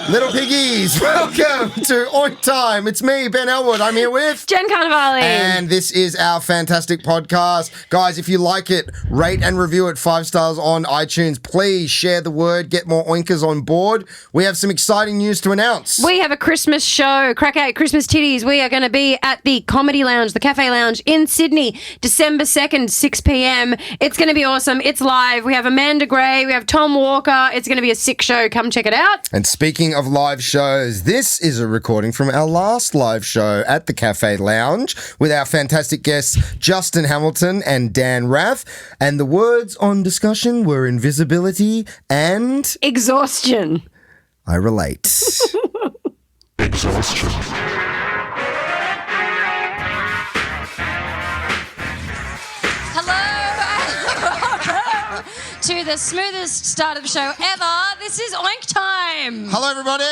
Little piggies, welcome to Oink Time. It's me, Ben Elwood. I'm here with Jen Carnivale. And this is our fantastic podcast. Guys, if you like it, rate and review it 5 stars on iTunes. Please share the word, get more oinkers on board. We have some exciting news to announce. We have a Christmas show, Crack Out Christmas Titties. We are going to be at the Comedy Lounge, the Cafe Lounge in Sydney, December 2nd, 6 p.m. It's going to be awesome. It's live. We have Amanda Gray. We have Tom Walker. It's going to be a sick show. Come check it out. And speaking of live shows, this is a recording from our last live show at the Cafe Lounge with our fantastic guests Justin Hamilton and Dan Rath. And the words on discussion were invisibility and exhaustion. I relate. Exhaustion. To the smoothest start of the show ever. This is Oink Time. Hello, everybody.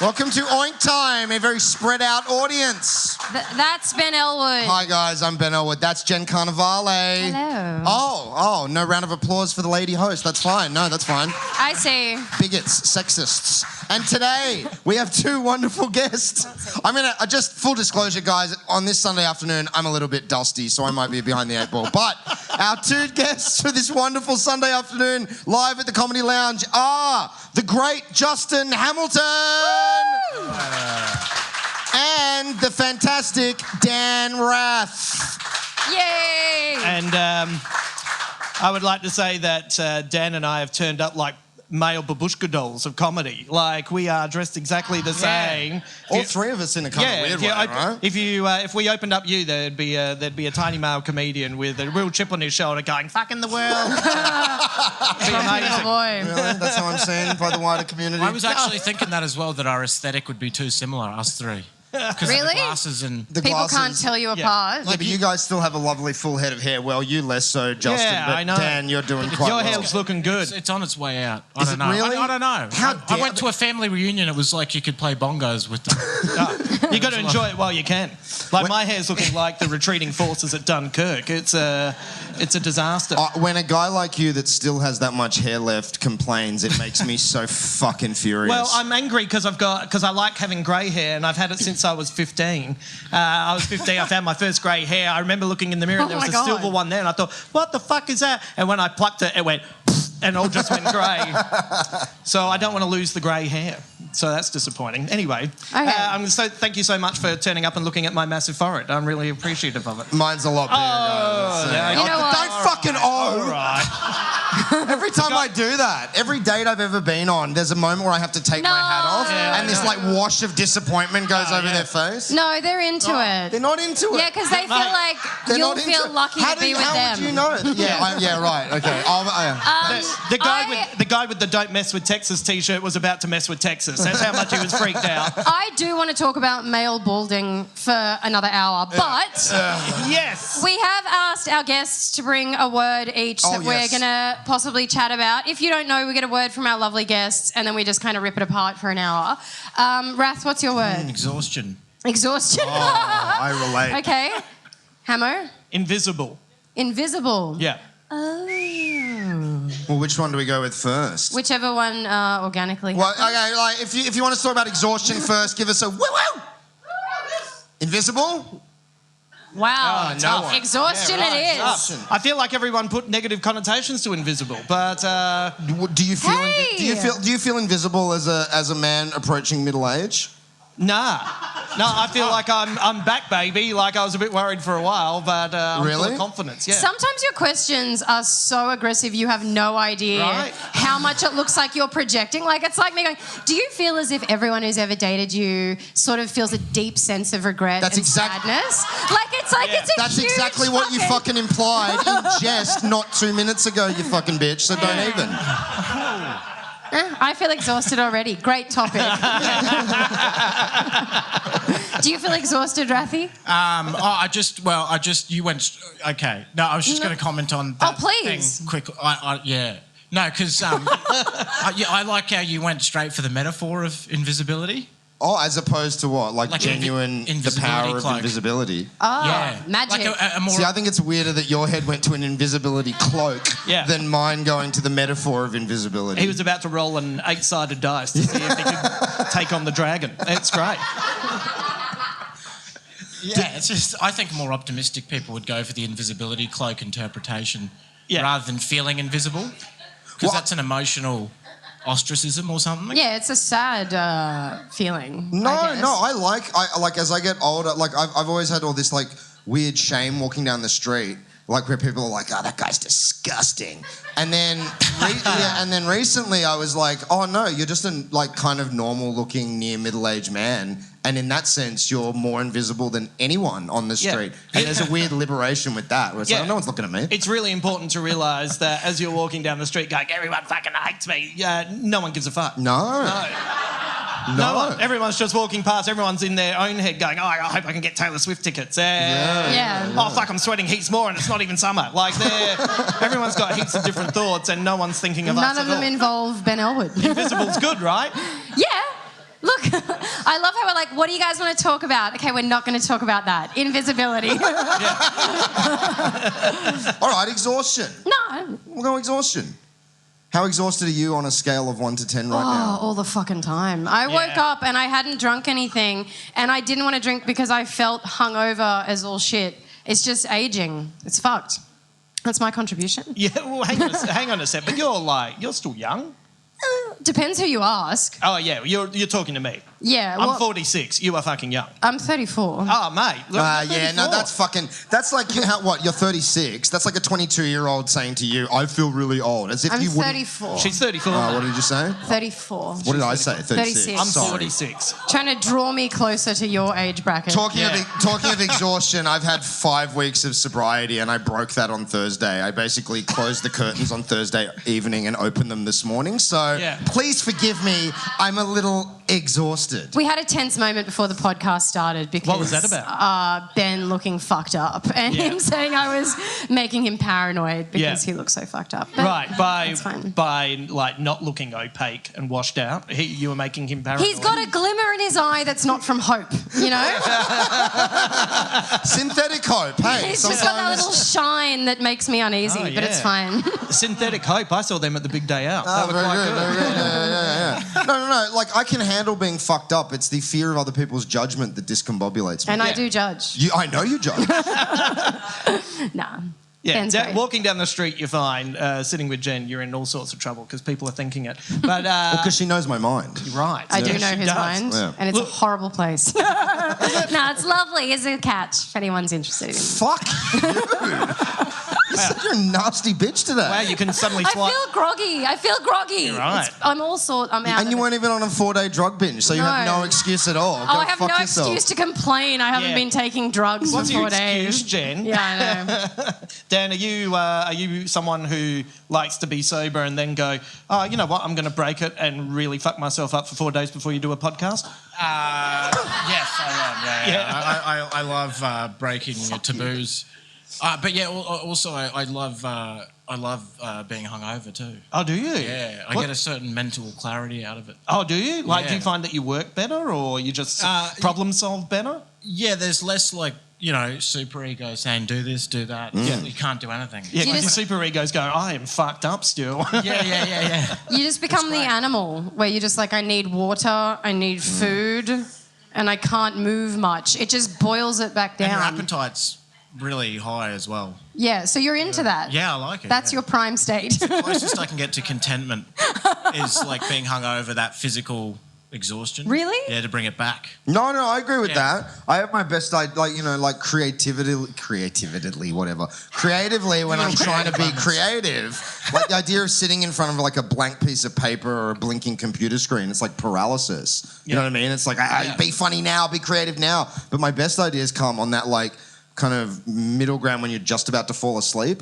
Welcome to Oink Time, a very spread out audience. That's Ben Elwood. Hi, guys. I'm Ben Elwood. That's Jen Carnivale. Hello. Oh, no round of applause for the lady host. That's fine. No, that's fine. I see. Bigots, sexists. And today, we have 2 wonderful guests. I'm going to, just full disclosure, guys, on this Sunday afternoon, I'm a little bit dusty, so I might be behind the 8 ball. But our 2 guests for this wonderful Sunday afternoon, live at the Comedy Lounge, are the great Justin Hamilton and the fantastic Dan Rath. Yay! And I would like to say that Dan and I have turned up like male babushka dolls of comedy. Like, we are dressed exactly the same. All 3 of us in a kind of weird way, right? If we opened up you, there'd be a tiny male comedian with a real chip on his shoulder going, "Fucking the world." Be amazing. Oh boy. Really? That's how I'm seen by the wider community. I was actually thinking that as well, that our aesthetic would be too similar, us 3. Because Really? of the glasses and... The People glasses. can't tell you apart. Yeah, but you guys still have a lovely full head of hair. Well, you less so, Justin. Yeah, but I know. Dan, you're doing quite Your well. hair's looking good. It's on its way out. I Is don't it know. really? I don't know. How I dare went to a family reunion. It was like you could play bongos with them. You got to enjoy it while you can. Like, my hair's looking like the retreating forces at Dunkirk. It's a disaster. When a guy like you that still has that much hair left complains, it makes me so fucking furious. Well, I'm angry because I like having grey hair, and I've had it since I was 15. I was 15, I found my first grey hair. I remember looking in the mirror and there was a silver one there, and I thought, what the fuck is that? And when I plucked it, it went, and all just went grey. So I don't want to lose the grey hair. So that's disappointing. Anyway, thank you so much for turning up and looking at my massive forehead. I'm really appreciative of it. Mine's a lot bigger, guys. no, You know what? Don't fucking All right. Every time I do that, every date I've ever been on, there's a moment where I have to take my hat off, and this like wash of disappointment goes over their face. No, they're into it. They're not into it. Yeah, because they feel like They're you'll not into feel it. lucky to be with how them. would you know? Yeah, right. Okay. The guy with the "Don't mess with Texas" T-shirt was about to mess with Texas. That's how much he was freaked out. I do want to talk about male balding for another hour, but Yes. we have asked our guests to bring a word each that we're yes. going to possibly chat about. If you don't know, we get a word from our lovely guests, and then we just kind of rip it apart for an hour. Rath, what's your word? Exhaustion. Exhaustion. I relate. Okay. Hammer? Invisible. Invisible. Yeah. Oh. Well, which one do we go with first? Whichever one organically Well, happens. okay, like if you want to talk about exhaustion first, give us a woo woo. Invisible? Wow. no one. Exhaustion Yeah, right. it is. Exhaustion. I feel like everyone put negative connotations to invisible, but Do you feel Hey! do you feel invisible as a man approaching middle age? nah. No, I feel like I'm back, baby. Like, I was a bit worried for a while, but I'm full Really? of confidence. Yeah. Sometimes your questions are so aggressive you have no idea Right. how much it looks like you're projecting. Like, it's like me going, do you feel as if everyone who's ever dated you sort of feels a deep sense of regret and sadness? It's a That's huge exactly what you fucking implied in jest not 2 minutes ago, you fucking bitch, so don't even. I feel exhausted already. Great topic. Do you feel exhausted, Rathy? You went... Okay. No, I was just going to comment on that please. thing quickly. Yeah. No, because I like how you went straight for the metaphor of invisibility. Oh, as opposed to what? Like genuine, the invisibility power of cloak. invisibility. Oh, Yeah. magic. Like a more... See, I think it's weirder that your head went to an invisibility cloak than mine going to the metaphor of invisibility. He was about to roll an 8-sided dice to see if he could take on the dragon. It's great. Yeah, it's just... I think more optimistic people would go for the invisibility cloak interpretation rather than feeling invisible. Because that's an emotional... ostracism or something? Yeah, it's a sad feeling. No, I like as I get older, like I've always had all this like weird shame walking down the street, like where people are like, "Oh, that guy's disgusting," and then recently I was like, "Oh no, you're just a like kind of normal looking near middle-aged man." And in that sense, you're more invisible than anyone on the street. And there's a weird liberation with that, where it's like, oh, no one's looking at me. It's really important to realise that as you're walking down the street going, everyone fucking hates me, no one gives a fuck. No. one. Everyone's just walking past. Everyone's in their own head going, oh, I hope I can get Taylor Swift tickets. Oh, fuck, I'm sweating heaps more and it's not even summer. Like, everyone's got heaps of different thoughts and no one's thinking of us at all. None of them involve Ben Elwood. Invisible's good, right? Yeah. Look, I love how we're like, what do you guys want to talk about? Okay, we're not going to talk about that. Invisibility. All right, exhaustion. No. We'll go exhaustion. How exhausted are you on a scale of 1 to 10 right now? All the fucking time. I woke up and I hadn't drunk anything and I didn't want to drink because I felt hungover as all shit. It's just aging. It's fucked. That's my contribution. Yeah, well, hang on a sec. But you're still young. Depends who you ask. Oh, yeah, you're talking to me. Yeah. I'm 46. You are fucking young. I'm 34. Oh, mate. Look, Yeah, no, that's like, you're 36. That's like a 22-year-old saying to you, I feel really old. As if I'm you wouldn't... 34. She's 34. What did you say? 34. What did I say? 36. I'm Sorry. 46. Trying to draw me closer to your age bracket. Talking of exhaustion, I've had 5 weeks of sobriety and I broke that on Thursday. I basically closed the curtains on Thursday evening and opened them this morning. So please forgive me. I'm a little exhausted. We had a tense moment before the podcast started because... What was that about? Ben looking fucked up and him saying I was making him paranoid because he looks so fucked up. But by like not looking opaque and washed out, you were making him paranoid. He's got a glimmer in his eye that's not from hope, you know? Synthetic hope, hey. He's just got that little shine that makes me uneasy, but it's fine. Synthetic hope. I saw them at the big day out. Oh, they were quite good. Yeah. No. Like, I can handle being fucked up. It's the fear of other people's judgment that discombobulates me. And I do judge. I know you judge. Nah. Yeah, walking down the street, you're fine. Sitting with Jen, you're in all sorts of trouble because people are thinking it. But because she knows my mind. You're right. I do know his mind, and it's a horrible place. No, it's lovely. It's a catch if anyone's interested. Fuck you. You're such a nasty bitch today. Wow, you can suddenly swipe. I feel groggy. You're right. I'm all sort. I'm out. And you weren't even on a 4-day drug binge, so you have no excuse at all. I have no excuse to complain. I haven't been taking drugs for 4 days. Excuse, Jen? Yeah, I know. Dan, are you someone who likes to be sober and then go, oh, you know what, I'm going to break it and really fuck myself up for 4 days before you do a podcast? Yes, I am. Yeah. I love breaking taboos. But yeah, also I love being hungover too. Oh, do you? Yeah, I get a certain mental clarity out of it. Oh, do you? Like, do you find that you work better or you just problem solve better? Yeah, there's less like, super ego saying do this, do that. Yeah, you can't do anything. Yeah, because the super egos go, I am fucked up still. Yeah. You just become the animal where you're just like, I need water, I need food, and I can't move much. It just boils it back down. And your appetite's really high as well. Yeah, so you're into that. Yeah, I like it. That's your prime state. The closest I can get to contentment is like being hungover, that physical exhaustion. Really? Yeah, to bring it back. No, I agree with that. I have my best, creatively when I'm trying to be creative. Like the idea of sitting in front of like a blank piece of paper or a blinking computer screen, it's like paralysis. You know what I mean? It's like, be funny now, be creative now. But my best ideas come on that like kind of middle ground when you're just about to fall asleep.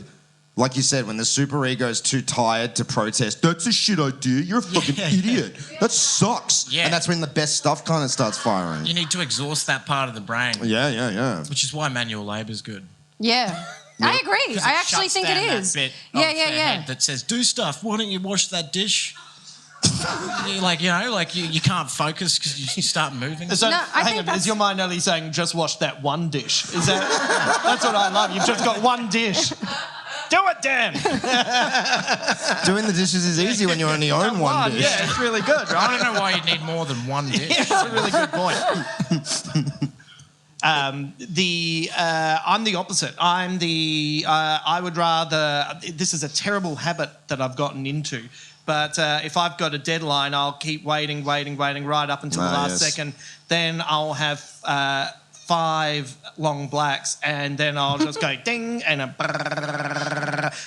Like you said, when the super ego is too tired to protest, that's a shit idea. You're a fucking idiot. That sucks. Yeah. And that's when the best stuff kind of starts firing. You need to exhaust that part of the brain. Yeah. Which is why manual labour is good. Yeah. I agree. I actually think it is. That bit of the head that says, do stuff. Why don't you wash that dish? You can't focus because you start moving. So, No, I hang think on, that's- is your mind only saying just wash that one dish? Is that? That's what I love. You've just got one dish. Do it, Dan. Doing the dishes is easy when you only own one dish. Yeah, it's really good, I right? don't know why you'd need more than one dish. Yeah, that's a really good point. I'm the opposite. I would rather. This is a terrible habit that I've gotten into. But if I've got a deadline, I'll keep waiting right up until the last second. Then I'll have 5 long blacks, and then I'll just go ding and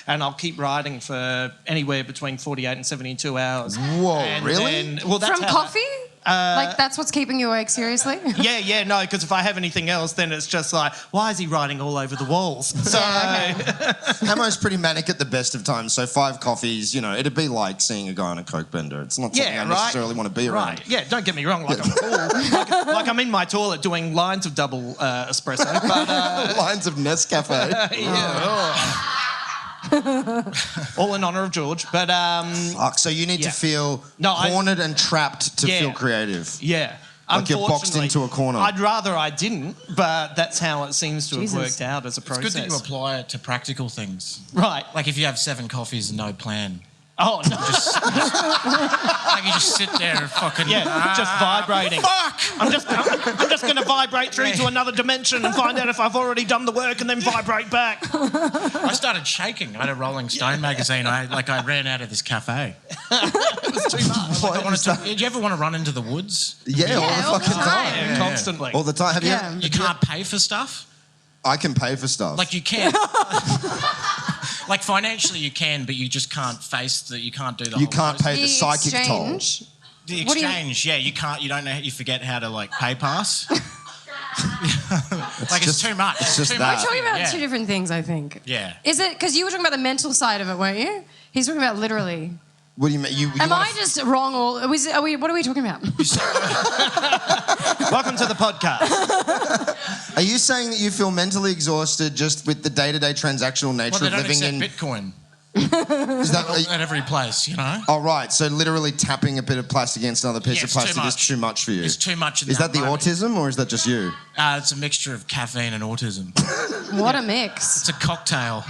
I'll keep writing for anywhere between 48 and 72 hours. Whoa, And really? then- that's From how coffee? Like, that's what's keeping you awake, seriously? no, because if I have anything else, then it's just like, why is he writing all over the walls? So, Hamo's pretty manic at the best of times, so 5 coffees, it'd be like seeing a guy on a coke bender. It's not something I necessarily want to be around. Right. Yeah, don't get me wrong, like I'm cool. like I'm in my toilet doing lines of double espresso, but... Lines of Nescafe. All in honour of George, but... Fuck, so you need to feel cornered and trapped to feel creative. Yeah. Like you're boxed into a corner. I'd rather I didn't, but that's how it seems to have worked out as a process. It's good that you apply it to practical things. Right. Like if you have 7 coffees and no plan. Oh, no. Like you just sit there and fucking... just vibrating. Fuck! I'm just going to vibrate through to another dimension and find out if I've already done the work and then vibrate back. I started shaking. I had a Rolling Stone magazine. I ran out of this cafe. It was too much. Did you ever want to run into the woods? Yeah, all the fucking time. Yeah, constantly. All the time. Have You can't pay for stuff? I can pay for stuff. Like you can. Like financially you can, but you just can't face that. You can't do the you whole can't process. pay the psychic toll. exchange? The What do you- exchange, you can't. You don't know. You forget how to like pay pass. It's too much. It's just too that. much. We're talking about Yeah. 2 different things, I think. Yeah. Is it because you were talking about the mental side of it, weren't you? He's talking about literally. What do you mean? You Am wanna I just wrong, or what are we talking about? Welcome to the podcast. Are you saying that you feel mentally exhausted just with the day-to-day transactional nature Well, they of don't living accept in? Bitcoin Is that? at every place, you know. Oh right, so literally tapping a bit of plastic against another piece Yeah, of it's too plastic is much. too much for you. It's too much. Is that the moment. autism or is that just you? It's a mixture of caffeine and autism. What a mix. It's a cocktail.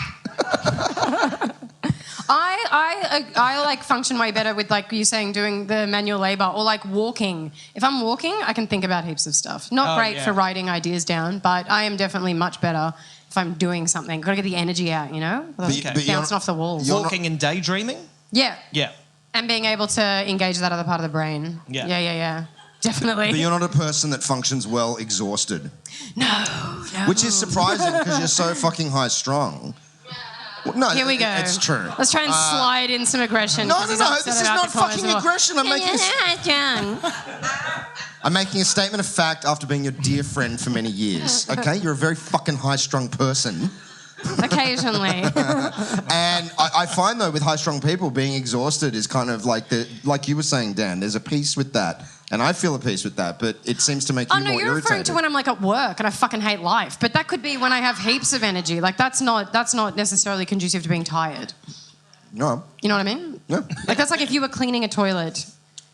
I like function way better with, like you saying, doing the manual labour or like walking. If I'm walking, I can think about heaps of stuff. Not great for writing ideas down, but I am definitely much better if I'm doing something. Got to get the energy out, bouncing off the walls. Walking and daydreaming? Yeah. Yeah. And being able to engage that other part of the brain. Yeah. Yeah. Definitely. But you're not a person that functions well exhausted. No. Which is surprising because you're so fucking high strung. Well, no, Here we go. It's true. Let's try and slide in some aggression. No, 'cause no, he's no. upset This is about not the comments fucking and all. aggression. I'm making a statement of fact after being your dear friend for many years. Okay, you're a very fucking high-strung person. Occasionally. And I find though with high-strung people being exhausted is kind of like you were saying, Dan. There's a peace with that, and I feel a peace with that. But it seems to make you Oh no, more you're referring irritated. to when I'm like at work and I fucking hate life. But that could be when I have heaps of energy. Like that's not necessarily conducive to being tired. No, You know what I mean? no. Like that's like if you were cleaning a toilet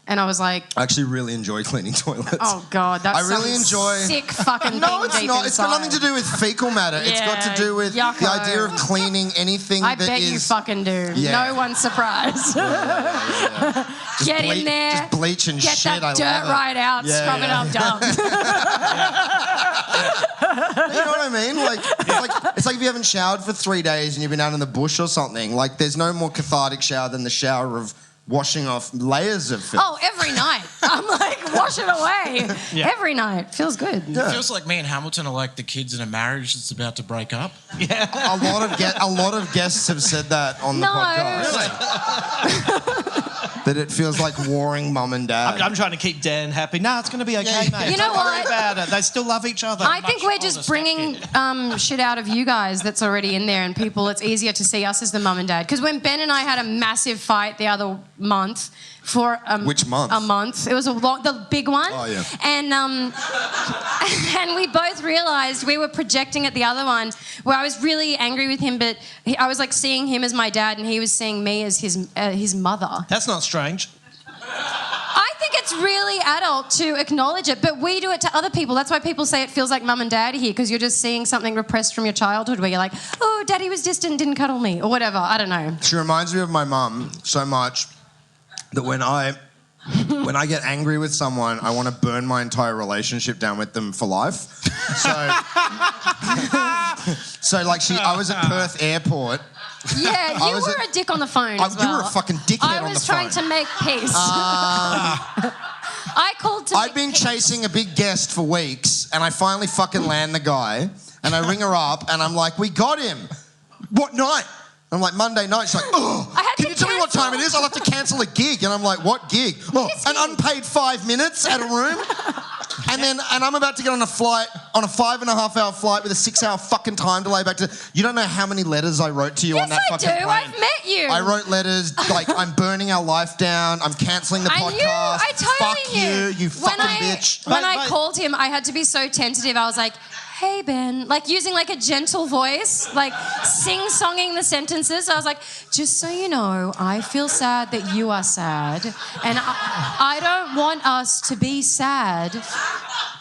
and I was like, I actually really enjoy cleaning toilets. oh god, that's I really some enjoy- sick fucking No, thing it's deep not. It's got inside. nothing to do with fecal matter. It's got to do with yucko. the idea of cleaning anything I that bet is... you fucking do. Yeah. No one's surprised. Just Get in there. Just bleach and Get shit. that I dirt love it. right out. Yeah, Scrub it yeah. up, dumb. You know what I mean? It's like if you haven't showered for 3 days and you've been out in the bush or something. Like there's no more cathartic shower than the shower of washing off layers of filth. Oh, every night. I'm like, wash it away. Yeah. Every night. Feels good. Yeah. It feels like me and Hamilton are like the kids in a marriage that's about to break up. A lot of guests have said that on the No. podcast. That it feels like warring mum and dad. I'm trying to keep Dan happy. No, it's going to be okay, Yeah. mate. You know Don't worry what? about it. They still love each other. I think we're older just bringing shit out of you guys that's already in there, and people, it's easier to see us as the mum and dad. Because when Ben and I had a massive fight the other month for Which month? A month. It was the big one. Oh, yeah. And and we both realised we were projecting at the other one, where I was really angry with him, but I was like seeing him as my dad, and he was seeing me as his mother. That's not strange. it's really adult to acknowledge it, but we do it to other people. That's why people say it feels like mum and dad here, because you're just seeing something repressed from your childhood where you're like, oh, daddy was distant, didn't cuddle me, or whatever. I don't know. She reminds me of my mum so much that when I get angry with someone, I want to burn my entire relationship down with them for life. So I was at Perth Airport. Yeah, you were a dick on the phone as well. You were a fucking dickhead on the phone. I was trying to make peace. I called to I'd been chasing a big guest for weeks, and I finally fucking land the guy, and I ring her up, and I'm like, we got him. What night? I'm like, Monday night. She's like, oh, can you tell me what time it is? I'll have to cancel a gig. And I'm like, what gig? Oh, an unpaid 5 minutes at a room. And I'm about to get on a 5.5-hour flight with a 6-hour fucking time delay back to. You don't know how many letters I wrote to you on that fucking plane. I've met you. I wrote letters like, I'm burning our life down. I'm cancelling the podcast. I totally knew. You fucking bitch. When I called him, I had to be so tentative. I was like, hey, Ben, like using like a gentle voice, like sing-songing the sentences. I was like, just so you know, I feel sad that you are sad, and I don't want us to be sad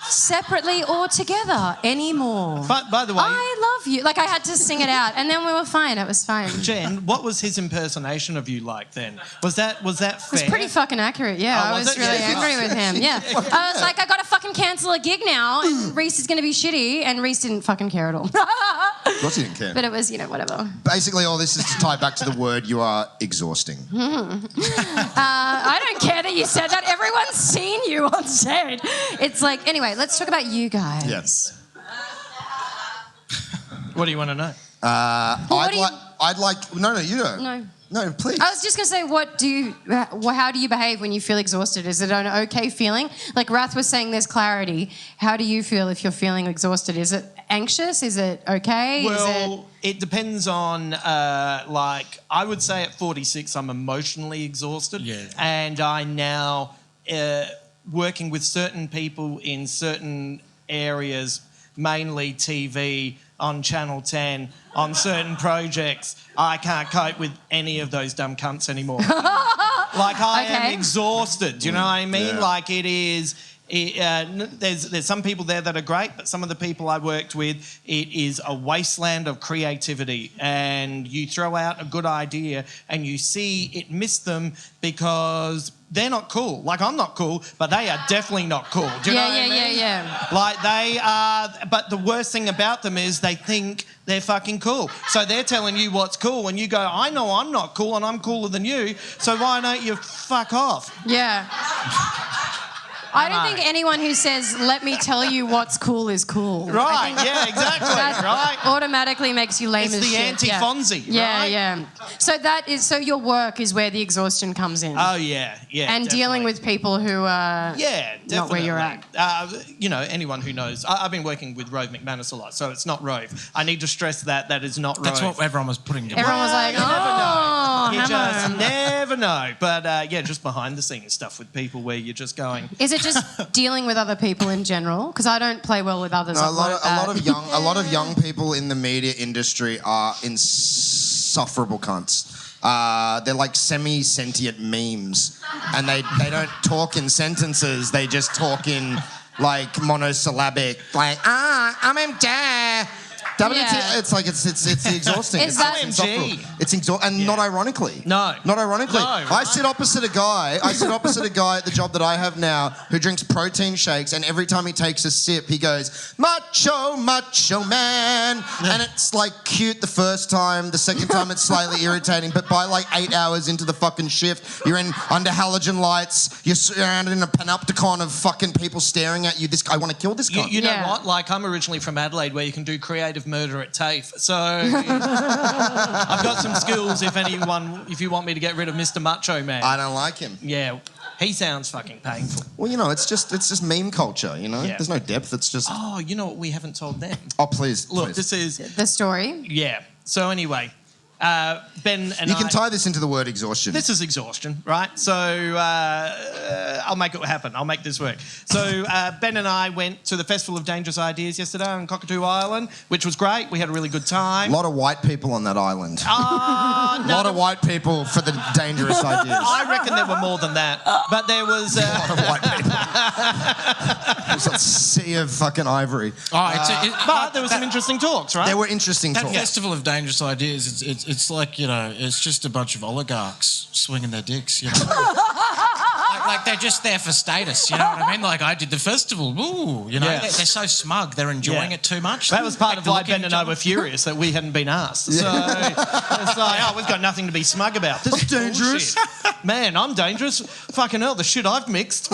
separately or together anymore. But by the way, I love you. Like I had to sing it out, and then we were fine. It was fine. Jen, what was his impersonation of you like then? Was that fair? It was pretty fucking accurate. Yeah, Oh, I was was it? really Yeah. angry with him. Yeah, I was like, I gotta fucking cancel a gig now, and Reese is gonna be shitty, and Reese didn't fucking care at all. Of course he didn't care. But it was, whatever. Basically, all this is to tie back to the word you are exhausting. I don't care that you said that. Everyone's seen you on stage. It's like, anyway, let's talk about you guys. Yes. What do you want to know? I'd like. No, you don't. No, please. I was just gonna say, how do you behave when you feel exhausted? Is it an okay feeling? Like Rath was saying, there's clarity. How do you feel if you're feeling exhausted? Is it anxious? Is it okay? Well, it depends on, I would say at 46, I'm emotionally exhausted. Yeah. And I now, working with certain people in certain areas, mainly TV, on Channel 10, on certain projects, I can't cope with any of those dumb cunts anymore. I am exhausted. Do you know what I mean? Yeah. Like it is... there's some people there that are great, but some of the people I worked with, it is a wasteland of creativity, and you throw out a good idea and you see it miss them because they're not cool. Like I'm not cool, but they are definitely not cool. Do you know what I mean? Yeah. Like they are, but the worst thing about them is they think they're fucking cool. So they're telling you what's cool, and you go, I know I'm not cool and I'm cooler than you, so why don't you fuck off? Yeah. I don't think anyone who says, let me tell you what's cool is cool. Right, yeah, exactly, That right? automatically makes you lame It's as the shit. anti-Fonzie, Yeah, right? yeah. So your work is where the exhaustion comes in. Oh, yeah, yeah. And dealing with people who are not where you're at. Anyone who knows. I've been working with Rove McManus a lot, so it's not Rove. I need to stress that is not Rove. That's what everyone was putting together. Everyone was like, you never know. You hello. just never know. But, just behind the scenes stuff with people where you're just going... Is it just dealing with other people in general? Because I don't play well with others. No, a lot of young people in the media industry are insufferable cunts. They're like semi-sentient memes, and they don't talk in sentences. They just talk in like monosyllabic, like I'm dead. Yeah. It's like it's exhausting. Is that insufferable. It's exhausting, and not ironically. No. Not ironically. No, I right. sit opposite a guy at the job that I have now who drinks protein shakes, and every time he takes a sip, he goes, macho, macho man. And it's like cute the first time, the second time it's slightly irritating, but by like 8 hours into the fucking shift, you're under halogen lights, you're surrounded in a panopticon of fucking people staring at you. I want to kill this guy. You know Yeah. what? Like, I'm originally from Adelaide, where you can do creative murder at TAFE. So I've got some skills if you want me to get rid of Mr. Macho Man. I don't like him. Yeah, he sounds fucking painful. Well, it's just meme culture, Yeah. There's no depth, it's just... Oh, you know what we haven't told them? Oh, please. Look, please. this is... The story. Yeah. So anyway, Ben and You can tie this into the word exhaustion. This is exhaustion, right? So I'll make it happen. I'll make this work. So Ben and I went to the Festival of Dangerous Ideas yesterday on Cockatoo Island, which was great. We had a really good time. A lot of white people on that island. No, a lot of white people for the dangerous ideas. I reckon there were more than that. But there was... a lot of white people. There's a sea of fucking ivory. But there were some interesting talks, right? There were interesting That talks. Festival of Dangerous Ideas, it's like, you know, it's just a bunch of oligarchs swinging their dicks, you know. like they're just there for status, you know what I mean? Like, I did the festival, ooh, you know. Yeah. They're so smug, they're enjoying it too much. That was part of why Ben and I were furious that we hadn't been asked. So it's like, oh, we've got nothing to be smug about. This is dangerous. bullshit. Man, I'm dangerous. Fucking hell, the shit I've mixed.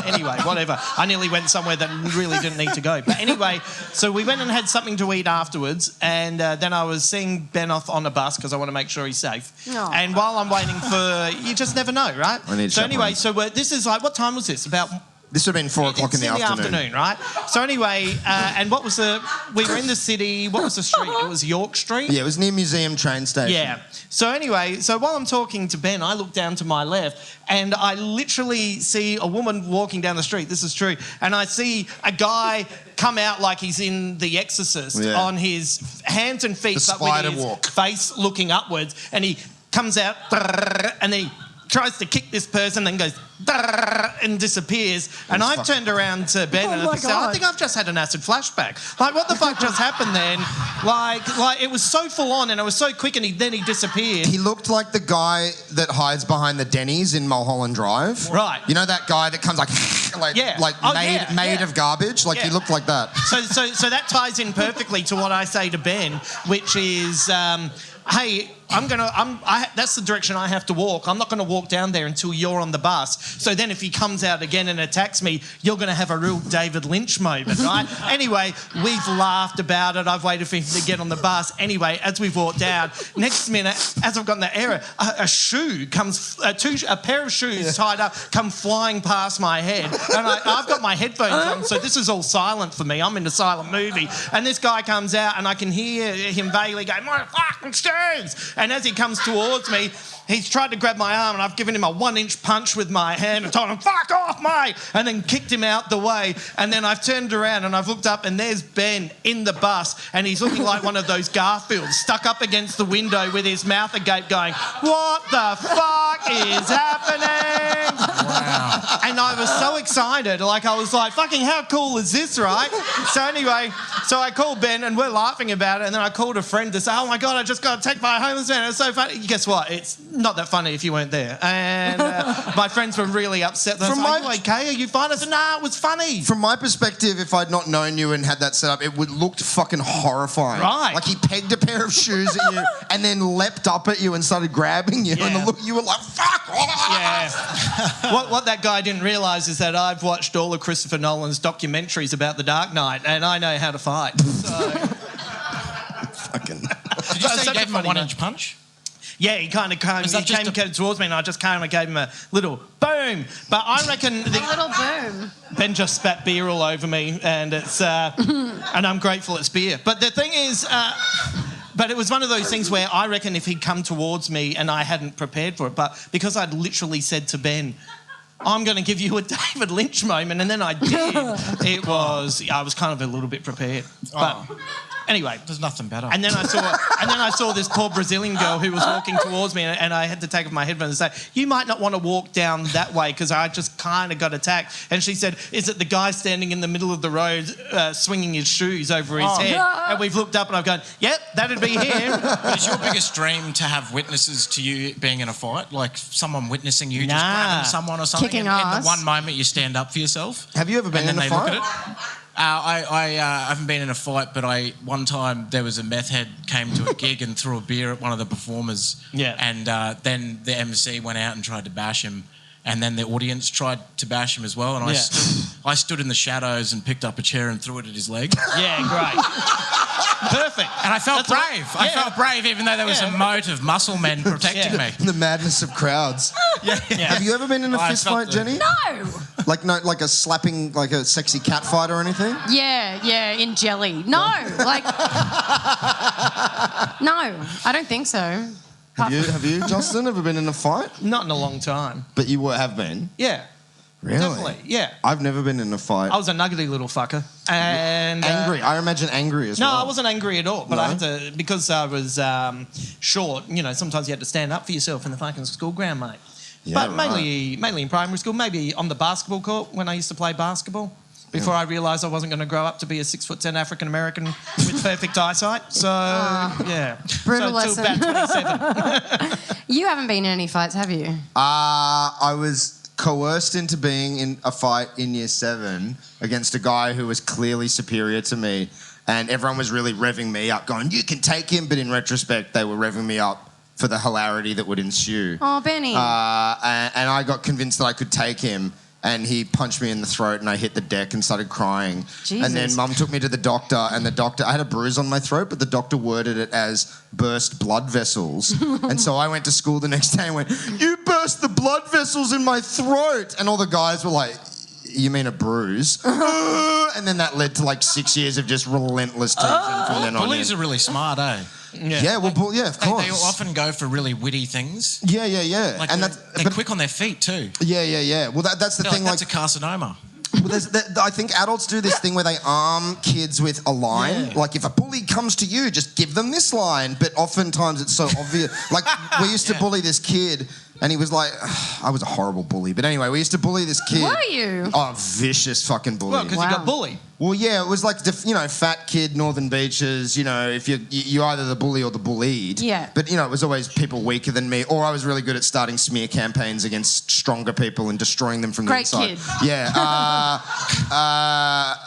Anyway, whatever. I nearly went somewhere that really didn't need to go. But anyway, so we went and had something to eat afterwards, and then I was seeing Ben off on a bus because I want to make sure he's safe. Aww. And while I'm waiting for... You just never know, right? I need so anyway, chaperone. so this is like... What time was this? About... This would have been 4 o'clock in the afternoon. Right? So anyway, and what was the... We were in the city. What was the street? It was York Street? Yeah, it was near Museum train station. Yeah. So anyway, so while I'm talking to Ben, I look down to my left and I literally see a woman walking down the street. This is true. And I see a guy come out like he's in The Exorcist on his hands and feet, The but with spider his walk. face looking upwards. And he comes out and then he tries to kick this person and goes and disappears. And I've turned around to Ben and I said, I think I've just had an acid flashback. Like, what the fuck just happened then? Like it was so full on and it was so quick and then he disappeared. He looked like the guy that hides behind the Denny's in Mulholland Drive. Right. You know that guy that comes made of garbage? Like, he looked like that. So that ties in perfectly to what I say to Ben, which is, hey, that's the direction I have to walk. I'm not going to walk down there until you're on the bus. So then if he comes out again and attacks me, you're going to have a real David Lynch moment, right? Anyway, we've laughed about it. I've waited for him to get on the bus. Anyway, as we've walked down, next minute, as I've gotten the error, a shoe comes, a pair of shoes tied up come flying past my head. And I've got my headphones on, so this is all silent for me. I'm in a silent movie. And this guy comes out and I can hear him vaguely go, my fucking shoes! And as he comes towards me, he's tried to grab my arm and I've given him a 1-inch punch with my hand and told him, fuck off, mate! And then kicked him out the way. And then I've turned around and I've looked up and there's Ben in the bus and he's looking like one of those Garfields stuck up against the window with his mouth agape going, what the fuck is happening? Wow. And I was so excited. Like, I was like, fucking how cool is this, right? So anyway, so I called Ben and we're laughing about it and then I called a friend to say, oh my God, I just got attacked by a homeless man. It's so funny. Guess what? It's not that funny if you weren't there. And my friends were really upset. They were like, are you okay? Are you fine? I said, nah, it was funny. From my perspective, if I'd not known you and had that set up, it would looked fucking horrifying. Right. Like he pegged a pair of shoes at you and then leapt up at you and started grabbing you. Yeah. And the look, you were like, fuck off! Yeah. What that guy didn't realise is that I've watched all of Christopher Nolan's documentaries about The Dark Knight and I know how to fight. So... Fucking... Did you say you gave him a 1-inch punch? Yeah, he kind of came towards me and I just kind of gave him a little boom. But I reckon... A little boom. Ben just spat beer all over me and it's... and I'm grateful it's beer. But the thing is... But it was one of those things where I reckon if he'd come towards me and I hadn't prepared for it, but because I'd literally said to Ben, I'm going to give you a David Lynch moment, and then I did. I was kind of a little bit prepared. But anyway, there's nothing better. And then I saw this poor Brazilian girl who was walking towards me, and I had to take off my headphones and say, "You might not want to walk down that way because I just kind of got attacked." And she said, "Is it the guy standing in the middle of the road swinging his shoes over his head?" And we've looked up, and I've gone, "Yep, that'd be him." Is your biggest dream to have witnesses to you being in a fight, like someone witnessing you just grabbing someone or something? Kicking in ass. the one moment you stand up for yourself. Have you ever been in a fight? Look at it. I haven't been in a fight, but one time there was a meth head came to a gig and threw a beer at one of the performers. Yeah. And then the MC went out and tried to bash him. And then the audience tried to bash him as well. And I stood in the shadows and picked up a chair and threw it at his leg. Yeah, great. Perfect. And I felt brave. I felt brave even though there was a moat of muscle men protecting me. The madness of crowds. Yeah. Have you ever been in a fist fight, Jenny? No. Like a slapping, like a sexy cat fight or anything? Yeah, in jelly. No, like... No, I don't think so. Have you, Justin, ever been in a fight? Not in a long time. But you have been? Yeah. Really? Definitely, yeah. I've never been in a fight. I was a nuggety little fucker. And angry. I imagine angry as well. No, I wasn't angry at all. But No? I had to, because I was short, sometimes you had to stand up for yourself in the fucking school ground, mate. Yeah, but right. mainly in primary school, maybe on the basketball court when I used to play basketball. Before I realised I wasn't going to grow up to be a 6'10" African American with perfect eyesight. So, yeah. Brutal so lesson. till about 27. You haven't been in any fights, have you? I was coerced into being in a fight in year 7 against a guy who was clearly superior to me, and everyone was really revving me up, going, "You can take him," but in retrospect, they were revving me up for the hilarity that would ensue. Oh, Benny. And I got convinced that I could take him, and he punched me in the throat, and I hit the deck and started crying. Jesus. And then Mum took me to the doctor, and I had a bruise on my throat, but the doctor worded it as burst blood vessels. And so I went to school the next day and went, "You burst the blood vessels in my throat." And all the guys were like, "You mean a bruise?" And then that led to like 6 years of just relentless teasing from then on. Bullies are really smart, eh? Yeah, of course. They often go for really witty things. Yeah. Like And they're quick on their feet too. Yeah. Well, that's the They're thing. like, that's a carcinoma. Well, I think adults do this thing where they arm kids with a line. Yeah. Like if a bully comes to you, just give them this line. But oftentimes it's so obvious. Like we used to bully this kid, and he was like, I was a horrible bully. But anyway, we used to bully this kid. Were you? Oh, vicious fucking bully. Well, because you got bullied. Well, yeah, it was like, fat kid, Northern Beaches, if you're either the bully or the bullied. Yeah. But, it was always people weaker than me, or I was really good at starting smear campaigns against stronger people and destroying them from the inside. Great kid. Yeah.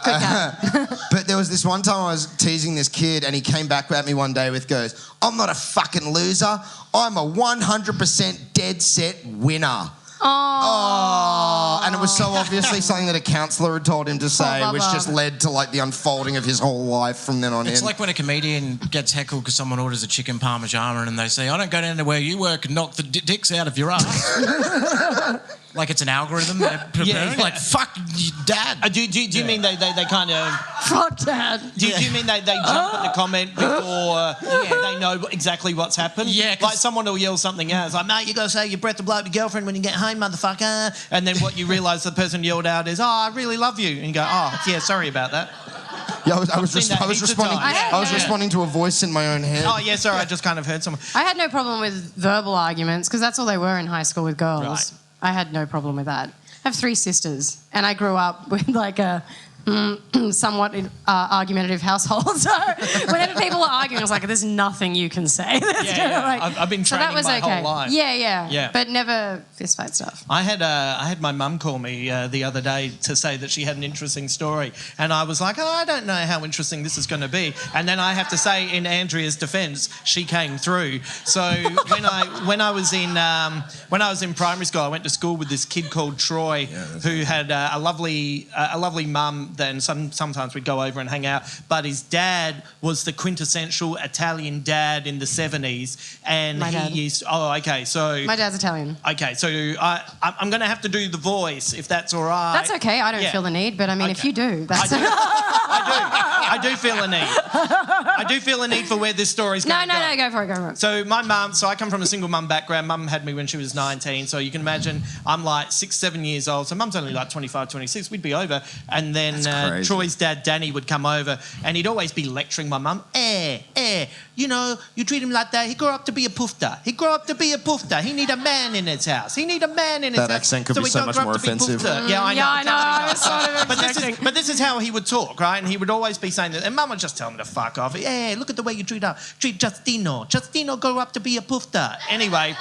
Good guy. But there was this one time I was teasing this kid, and he came back at me one day goes, "I'm not a fucking loser. I'm a 100% dead set winner." Oh, and it was so obviously something that a counsellor had told him to say, which just led to like the unfolding of his whole life from then on in. It's like when a comedian gets heckled because someone orders a chicken parmesan and they say, "I don't go down to where you work and knock the dicks out of your ass." Like it's an algorithm they're preparing. Yeah. Like, fuck you, Dad. Do you mean they kind of... Fuck, Dad. Do you mean they jump at the comment before they know exactly what's happened? Yeah, like someone will yell something out. It's like, "Mate, you got to say your breath to blow up your girlfriend when you get home, motherfucker." And then what you realise the person yelled out is, "Oh, I really love you." And you go, "Oh, yeah, sorry about that." Yeah, I was seen that heaps of responding. times. I was responding to a voice in my own head. Oh, yeah, sorry, I just kind of heard someone. I had no problem with verbal arguments because that's all they were in high school with girls. Right. I had no problem with that. I have 3 sisters, and I grew up with like a somewhat argumentative household. So whenever people are arguing, I was like, "There's nothing you can say." I've been training my whole life. Yeah. But never fistfight stuff. I had my mum call me the other day to say that she had an interesting story, and I was like, "Oh, I don't know how interesting this is going to be." And then I have to say, in Andrea's defence, she came through. So when I was in primary school, I went to school with this kid called Troy, who had a lovely mum. Then sometimes we'd go over and hang out, but his dad was the quintessential Italian dad in the 70s, and My dad. So My dad's Italian. okay, so I'm going to have to do the voice if that's all right. That's okay. I don't feel the need, but I mean, if you do, that's I do feel a need. I do feel a need for where this story's going. No, go for it. So my mum, I come from a single mum background. Mum had me when she was 19, so you can imagine I'm like 6-7 years old. So mum's only like 25, 26. We'd be over, and then Troy's dad Danny would come over, and he'd always be lecturing my mum. You treat him like that. He grew up to be a poofter. He need a man in his house. That accent could be so much more offensive. Yeah, I know. Yeah, I know. I was sort of But this is how he would talk, right? And he would always be saying that. And Mum would just tell him to fuck off. "Hey, look at the way you treat Justino. Justino grew up to be a poofter." Anyway,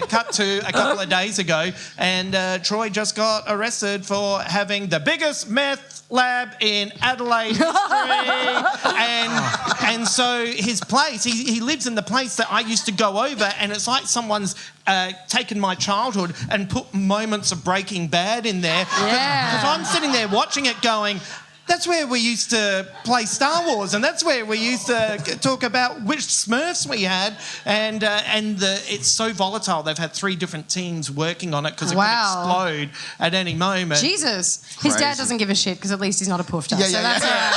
cut to a couple of days ago, and Troy just got arrested for having the biggest meth lab in Adelaide history. And so his place, he lives in the place that I used to go over, and it's like someone's taken my childhood and put moments of Breaking Bad in there. Yeah. Because I'm sitting there watching it going, that's where we used to play Star Wars, and that's where we used to talk about which Smurfs we had, and it's so volatile. They've had 3 different teams working on it because it could explode at any moment. Jesus. His dad doesn't give a shit because at least he's not a poofter. Yeah, so yeah, that's all right.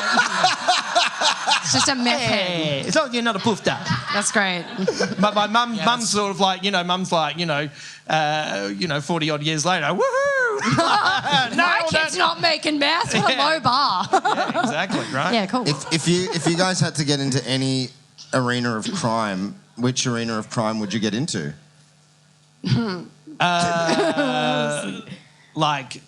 It's just a meth head. As long as you're not a poofter. That's great. But my mum's sort of like, mum's like, 40 odd years later, woohoo! My kid's not making meth. What a low bar. Yeah, exactly, right? Yeah, cool. If you guys had to get into any arena of crime, which arena of crime would you get into? Like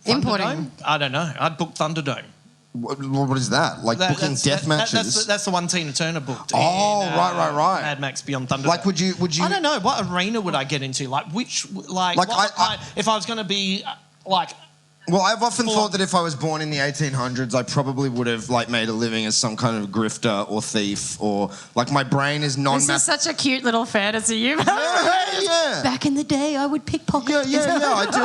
Importing. Thunderdome? I don't know. I'd book Thunderdome. What is that? Like booking death matches? That's the one Tina Turner booked. Oh, in, right. Mad Max Beyond Thunderdome. Like, would you? I don't know. What arena would I get into? Like, which? If I was going to be like. Well, I've often thought that if I was born in the 1800s, I probably would have made a living as some kind of grifter or thief, or my brain is This is such a cute little fantasy you have. Yeah. Back in the day, I would pickpocket. Yeah. I do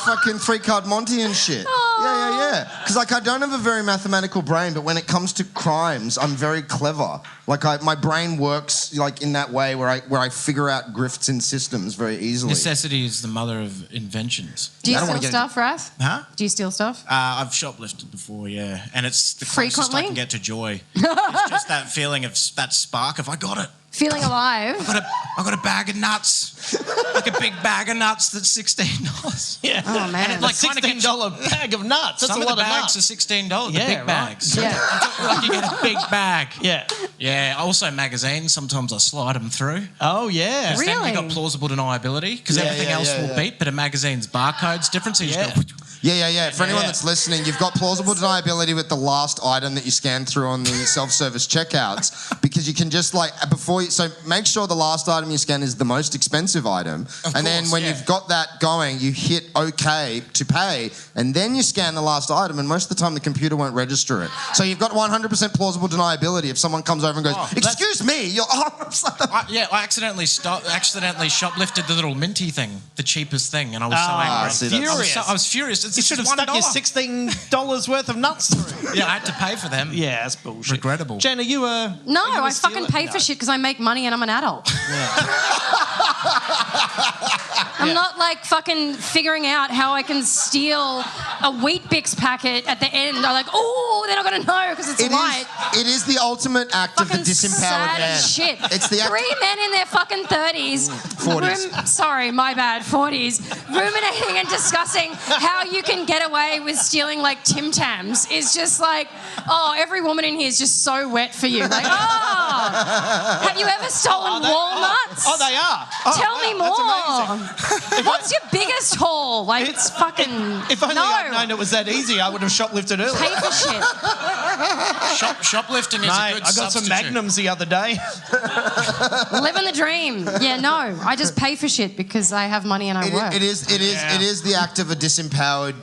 fucking 3-card Monty and shit. Yeah. Because I don't have a very mathematical brain, but when it comes to crimes, I'm very clever. My brain works in that way where I figure out grifts in systems very easily. Necessity is the mother of inventions. Do you steal stuff, Rath? Huh? Do you steal stuff? I've shoplifted before, yeah. And it's the closest Frequently? I can get to joy. It's just that feeling of that spark of, I got it. Feeling alive. I got a bag of nuts. Like a big bag of nuts that's $16. Yeah. Oh, man. And it, $16 bag of nuts. That's some a of lot the of bags nuts. are $16, the Yeah, big right. bags. Yeah. You get a big bag. Yeah. Yeah, also magazines. Sometimes I slide them through. Oh, yeah. 'Cause Really? then you got plausible deniability because everything else will beep, but a magazine's barcode's different, so you just go... Yeah. For anyone that's listening, you've got plausible deniability with the last item that you scan through on the self-service checkouts, because you can just so make sure the last item you scan is the most expensive item, and then when you've got that going, you hit OK to pay, and then you scan the last item, and most of the time the computer won't register it. So you've got 100% plausible deniability. If someone comes over and goes, "Excuse me," you're I accidentally shoplifted the little minty thing, the cheapest thing, and I was so angry. I was furious. You should have stuck your $16 worth of nuts through. Yeah, I had to pay for them. Yeah, that's bullshit. Regrettable. Jen, are you a... No, are you a I fucking stealer? pay for shit because I make money and I'm an adult. I'm not fucking figuring out how I can steal a Wheat Bix packet at the end. I'm like, oh, they're not going to know because it's light. It is the ultimate act of the Fucking disempowered sad man. as shit. It's the act. 3 men in their fucking 30s. 40s. Sorry, my bad, 40s. Ruminating and discussing how you can get away with stealing Tim Tams is just every woman in here is just so wet for you. Have you ever stolen walnuts? Oh, they are. Oh, Tell me more. That's amazing. What's your biggest haul? It's fucking... If only I'd known it was that easy, I would have shoplifted earlier. Pay for shit. Shoplifting is Mate, a good I got some substitute. Magnums the other day. Living the dream. Yeah, no. I just pay for shit because I have money and I work. It is the act of a disempowered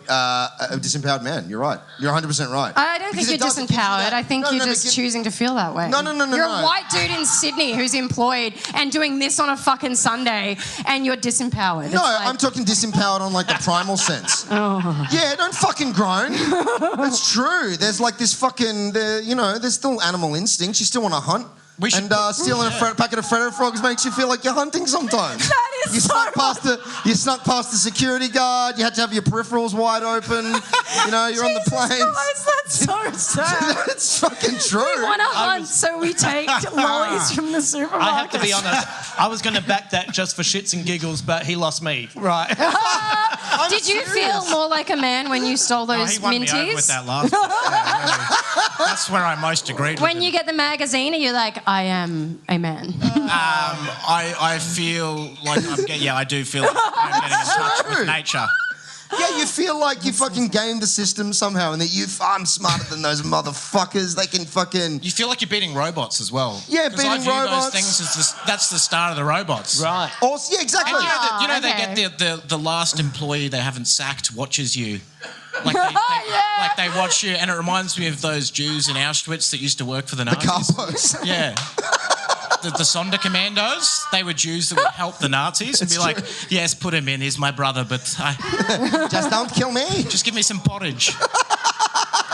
man. You're right. You're 100% right. I don't think you're disempowered. I think you're just choosing to feel that way. No. You're a white dude in Sydney who's employed and doing this on a fucking Sunday, and you're disempowered. No, I'm talking disempowered on the primal sense. Oh. Yeah, don't fucking groan. That's true. There's this fucking, there's still animal instincts. You still want to hunt. Stealing a packet of Freddo Frogs makes you feel like you're hunting sometimes. That is you snuck past the security guard. You had to have your peripherals wide open. You're on the planes. Christ, that's so sad. It's fucking true. We want to hunt, so we take lollies from the supermarket. I have to be honest. I was going to back that just for shits and giggles, but he lost me. Right. Did you feel more like a man when you stole those He won minties? me over with that last one. That's where I most agreed When with you him. get the magazine, are you like, I am a man? I feel like I do feel like I'm getting in touch with nature. Yeah, you feel like you fucking gamed the system somehow, and that I'm smarter than those motherfuckers. They can fucking... You feel like you're beating robots as well. Yeah, 'Cause beating I view robots. those things as that's the start of the robots. Right. Also, yeah, exactly. And they okay. get the last employee they haven't sacked watches you. Like they watch you, and it reminds me of those Jews in Auschwitz that used to work for the The Nazis. capos. Yeah. The Sonderkommandos, they were Jews that would help the Nazis and be like, yes, put him in, he's my brother, but Just don't kill me. just give me some porridge.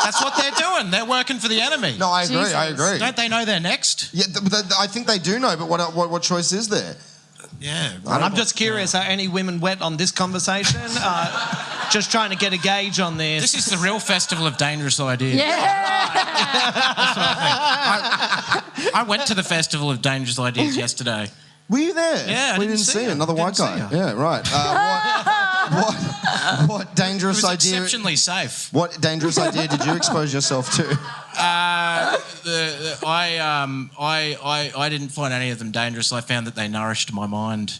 That's what they're doing. They're working for the enemy. No, I agree. Jesus. I agree. Don't they know they're next? Yeah, I think they do know, but what choice is there? Yeah. I'm just curious, are any women wet on this conversation? Just trying to get a gauge on this. This is the real festival of dangerous ideas. Yeah. I went to the festival of dangerous ideas yesterday. Were you there? Yeah, we didn't see you. another white guy. Yeah, right. What dangerous It was idea? exceptionally safe. What dangerous idea did you expose yourself to? I didn't find any of them dangerous. I found that they nourished my mind.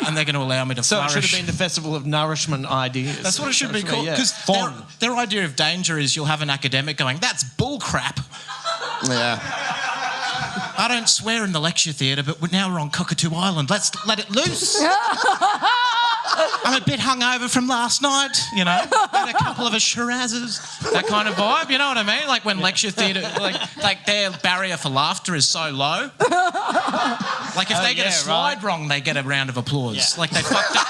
And they're going to allow me to So flourish. it should have been the Festival of Nourishment Ideas. That's what it should be called. Yeah. Because Fun. their idea of danger is you'll have an academic going, that's bull crap. Yeah. I don't swear in the lecture theatre, but now we're on Cockatoo Island. Let's let it loose. I'm a bit hungover from last night, you know. Had a couple of Shirazes. That kind of vibe, you know what I mean? Like when lecture theatre, like their barrier for laughter is so low. Like if they get a slide wrong, they get a round of applause. Yeah. Like they fucked up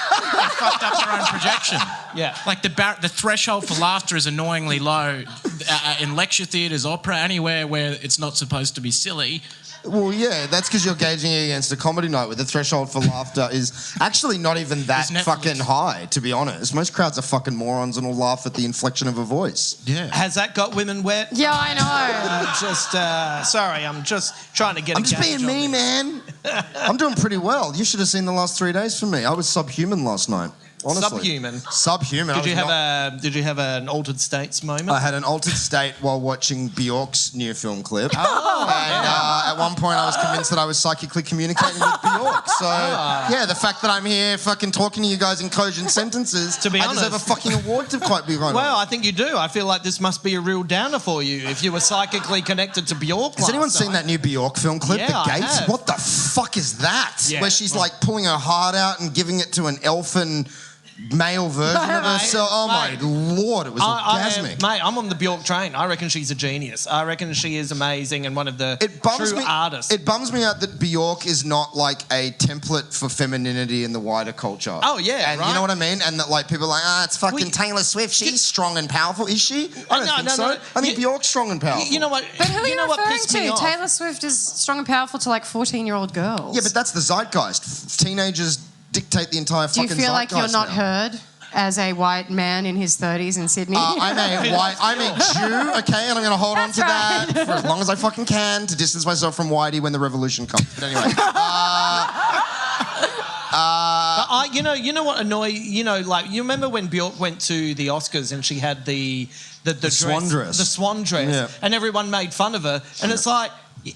their own projection. Yeah. Like the threshold for laughter is annoyingly low in lecture theatres, opera, anywhere where it's not supposed to be silly. Well, yeah, that's because you're gauging it against a comedy night where the threshold for laughter is actually not even that fucking high, to be honest. Most crowds are fucking morons and will laugh at the inflection of a voice. Yeah. Has that got women wet? Yeah, I know. Sorry, I'm just trying to get I'm a just gauge being me, on this. man. I'm doing pretty well. You should have seen the last 3 days for me. I was subhuman last night. Honestly. Subhuman. Did you have an altered states moment? I had an altered state while watching Bjork's new film clip. At one point I was convinced that I was psychically communicating with Bjork. So, yeah, the fact that I'm here fucking talking to you guys in cogent sentences, To be I deserve a honest. fucking award to quite be right. Well, I think you do. I feel like this must be a real downer for you if you were psychically connected to Bjork. Has anyone seen that new Bjork film clip, Yeah, The I Gates? have. What the fuck is that? Yeah, Where she's like pulling her heart out and giving it to an elfin male version of herself. Oh my lord, it was orgasmic. Mate, I'm on the Bjork train. I reckon she's a genius. I reckon she is amazing and one of the true artists. It bums me out that Bjork is not like a template for femininity in the wider culture. Oh, yeah, and right. you know what I mean? And that like people are like, it's fucking Taylor Swift. She's strong and powerful. Is she? I don't think so. No. I think Bjork's strong and powerful. You know what? But who are you know what referring pissed me to? off? Taylor Swift is strong and powerful to like 14-year-old girls. Yeah, but that's the zeitgeist. Teenagers dictate the entire Do you fucking feel like you're zeitgeist not now. heard as a white man in his 30s in Sydney? I'm a Jew, okay, and I'm going to hold on to that for as long as I fucking can to distance myself from Whitey when the revolution comes. But anyway, you know what like you remember when Bjork went to the Oscars and she had the swan dress. the swan dress, Yeah. and everyone made fun of her, and it's like.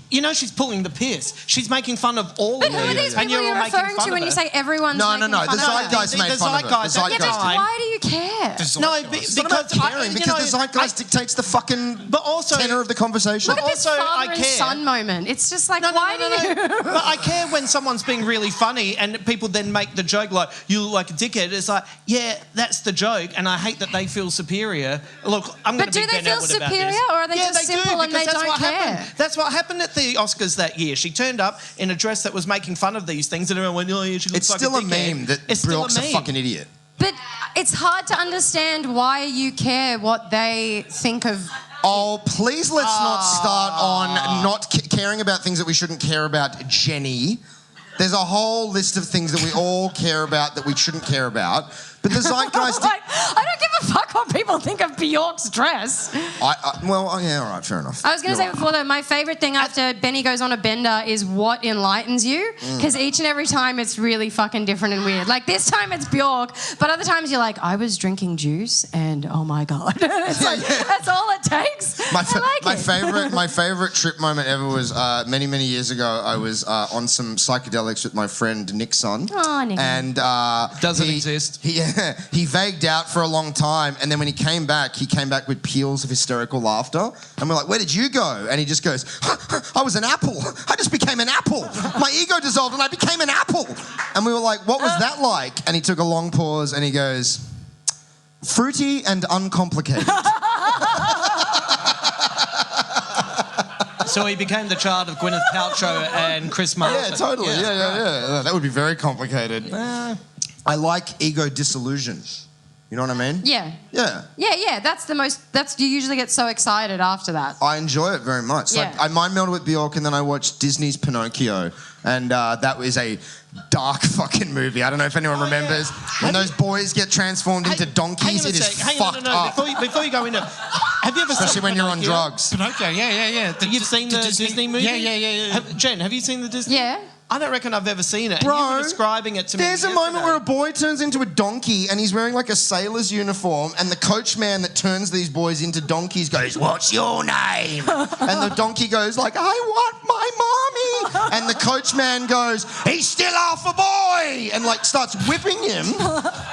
You know she's pulling the piss. She's making fun of all But of who you. are these and people you're all making referring fun to of when you her. say everyone's no. making The fun of her? zeitgeist made the fun of it. The zeitgeist at the Yeah, but zeitgeist. why do you care? No, It's not about because caring, because the zeitgeist dictates the fucking But also- tenor of the conversation. Look at this Also, father I and care. son moment. It's just like, No. why do you? But I care when someone's being really funny and people then make the joke like, you look like a dickhead. It's like, yeah, that's the joke, and I hate that they feel superior. Look, I'm going But to do be they Ben feel Elwood about superior, this. or are they Yeah, just they do, simple and they because that's don't what care? happened. That's what happened at the Oscars that year. She turned up in a dress that was making fun of these things, and everyone went, oh, yeah, she looks It's like still a a dickhead. meme that It's still Bjork's a meme. fucking idiot. But it's hard to understand why you care what they think of. Oh, please let's not start on not caring about things that we shouldn't care about, Jenny. There's a whole list of things that we all care about that we shouldn't care about. But the zeitgeist... Like, I don't give a fuck what people think of Bjork's dress. Well, yeah, all right, fair enough. I was going to You're say right. before that, my favourite thing after Benny goes on a bender is what enlightens you. Because each and every time it's really fucking different and weird. Like this time it's Bjork, but other times you're like, I was drinking juice and oh my God. It's like, that's all it takes. I like it. My favorite trip moment ever was many years ago. I was on some psychedelics with my friend Nick's son. Oh, Nick. And Doesn't exist. He vagued out for a long time, and then when he came back with peals of hysterical laughter. And we're like, "Where did you go?" And he just goes, "I was an apple. I just became an apple. My ego dissolved, and I became an apple." And we were like, "What was that like?" And he took a long pause, and he goes, "Fruity and uncomplicated." So he became the child of Gwyneth Paltrow and Chris Martin. Yeah, totally. Yeah. That would be very complicated. I like ego disillusion. You know what I mean? Yeah. Yeah. Yeah. That's you usually get so excited after that. I enjoy it very much. Yeah. Like, I mind melded with Bjork, and then I watched Disney's Pinocchio, and that was a dark fucking movie. I don't know if anyone remembers. When those boys get transformed into donkeys, it is fucked up. Before you go into, have you ever Especially seen when you're on Pinocchio? drugs. Pinocchio, yeah. You've seen the Disney movie? Yeah. Jen, have you seen the Disney? Yeah. I don't reckon I've ever seen it. Bro, And you were describing it to me. There's a moment where a boy turns into a donkey and he's wearing like a sailor's uniform, and the coachman that turns these boys into donkeys goes, "What's your name?" And the donkey goes like, "I want my mommy." And the coachman goes, "He's still half a boy," and like starts whipping him.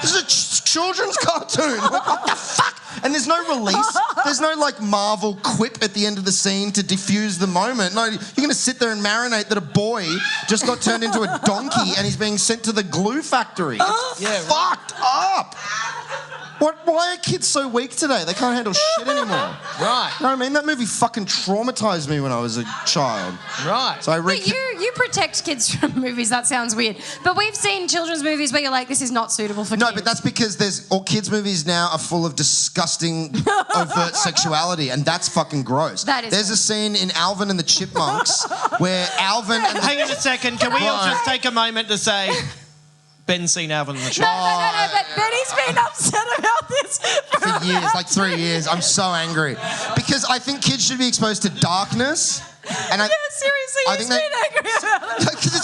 This is a children's cartoon. Like, what the fuck? And there's no release. There's no like Marvel quip at the end of the scene to diffuse the moment. No, you're going to sit there and marinate that a boy just got turned into a donkey and he's being sent to the glue factory. It's fucked up. Why are kids so weak today? They can't handle shit anymore. Right. You know what I mean? That movie fucking traumatized me when I was a child. Right. So I But you protect kids from movies. That sounds weird. But we've seen children's movies where you're like, this is not suitable for kids. No, but that's because all kids' movies now are full of disgusting, overt sexuality, and that's fucking gross. That is There's gross. a scene in Alvin and the Chipmunks where Alvin and Hang on a second. Can we all just take a moment to say, Ben's seen Alvin and the No, Chipmunks? but Benny's been upset about this for years, like 3 years. I'm so angry because I think kids should be exposed to darkness. And seriously, I he's think been angry about it. because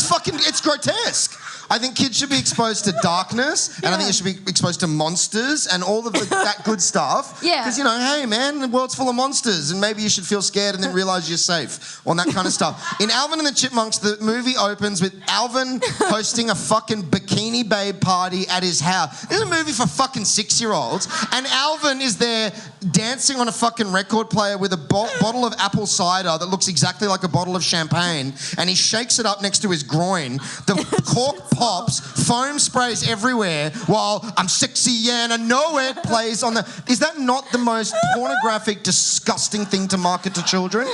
it's grotesque. I think kids should be exposed to darkness, and I think they should be exposed to monsters and all of that good stuff. Yeah. Because, you know, hey, man, the world's full of monsters, and maybe you should feel scared and then realise you're safe, on that kind of stuff. In Alvin and the Chipmunks, the movie opens with Alvin hosting a fucking bikini babe party at his house. This is a movie for fucking 6-year-olds, and Alvin is there dancing on a fucking record player with a bottle of apple cider that looks exactly like a bottle of champagne, and he shakes it up next to his groin. The cork pops, foam sprays everywhere, while I'm sexy, yeah, and I know it plays on the... Is that not the most pornographic, disgusting thing to market to children?